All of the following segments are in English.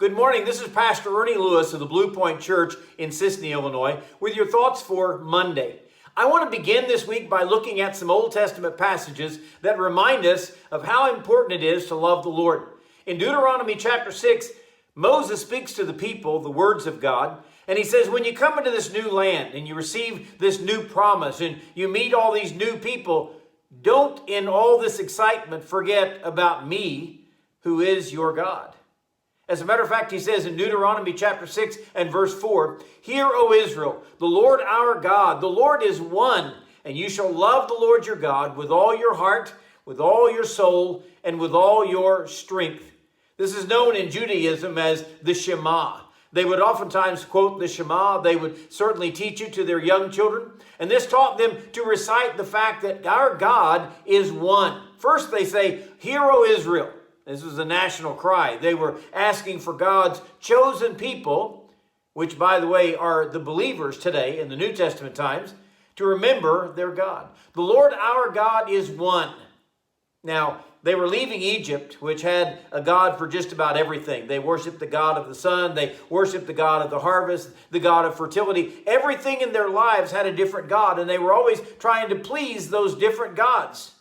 Good morning. This is Pastor Ernie Lewis of the Blue Point Church in Sisney, Illinois, with your thoughts for Monday. I want to begin this week by looking at some Old Testament passages that remind us of how important it is to love the Lord. In Deuteronomy chapter 6, Moses speaks to the people the words of God, and he says, when you come into this new land and you receive this new promise and you meet all these new people, don't in all this excitement forget about me, who is your God. As a matter of fact, he says in Deuteronomy chapter 6 and verse 4, Hear, O Israel, the Lord our God, the Lord is one, and you shall love the Lord your God with all your heart, with all your soul, and with all your strength. This is known in Judaism as the Shema. They would oftentimes quote the Shema. They would certainly teach it to their young children. And this taught them to recite the fact that our God is one. First they say, Hear, O Israel. This was a national cry. They were asking for God's chosen people, which, by the way, are the believers today in the New Testament times, to remember their God. The Lord our God is one. Now, they were leaving Egypt, which had a God for just about everything. They worshiped the God of the sun. They worshiped the God of the harvest, the God of fertility. Everything in their lives had a different God, and they were always trying to please those different gods.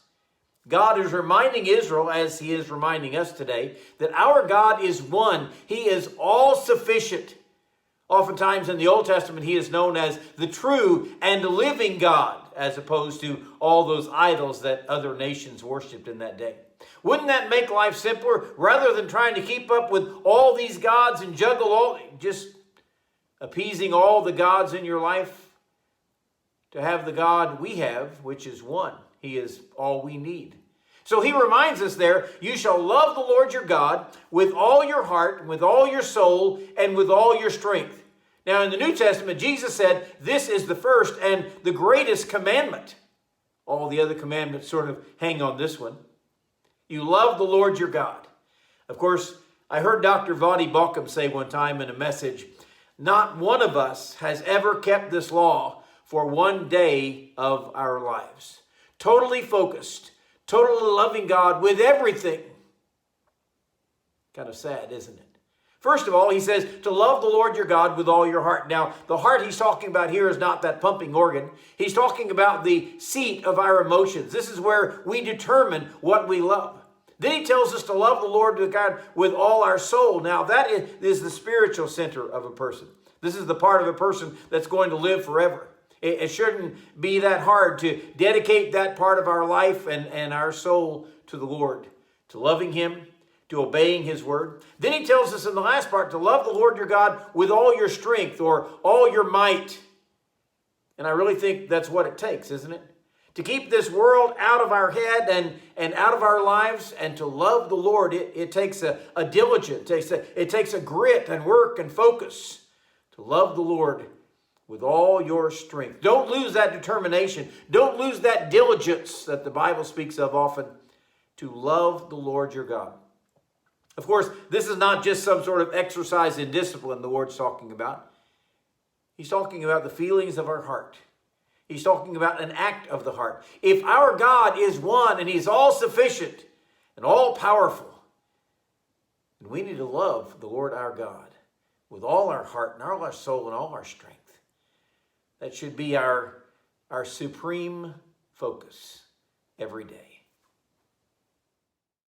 God is reminding Israel, as he is reminding us today, that our God is one. He is all sufficient. Oftentimes in the Old Testament, he is known as the true and living God, as opposed to all those idols that other nations worshipped in that day. Wouldn't that make life simpler? Rather than trying to keep up with all these gods and juggle just appeasing all the gods in your life, to have the God we have, which is one. He is all we need. So he reminds us there, you shall love the Lord your God with all your heart, with all your soul, and with all your strength. Now in the New Testament, Jesus said, this is the first and the greatest commandment. All the other commandments sort of hang on this one. You love the Lord your God. Of course, I heard Dr. Vadi Balkum say one time in a message, not one of us has ever kept this law for one day of our lives. Totally focused, totally loving God with everything. Kind of sad, isn't it? First of all, he says to love the Lord your God with all your heart. Now, the heart he's talking about here is not that pumping organ. He's talking about the seat of our emotions. This is where we determine what we love. Then he tells us to love the Lord God with all our soul. Now, that is the spiritual center of a person. This is the part of a person that's going to live forever. It shouldn't be that hard to dedicate that part of our life and our soul to the Lord, to loving him, to obeying his word. Then he tells us in the last part to love the Lord your God with all your strength or all your might. And I really think that's what it takes, isn't it? To keep this world out of our head and out of our lives, and to love the Lord, it takes a diligence, it takes a grit and work and focus to love the Lord with all your strength. Don't lose that determination. Don't lose that diligence that the Bible speaks of often, to love the Lord your God. Of course, this is not just some sort of exercise in discipline the Lord's talking about. He's talking about the feelings of our heart. He's talking about an act of the heart. If our God is one and he's all sufficient and all powerful, then we need to love the Lord our God with all our heart and all our soul and all our strength. That should be our supreme focus every day.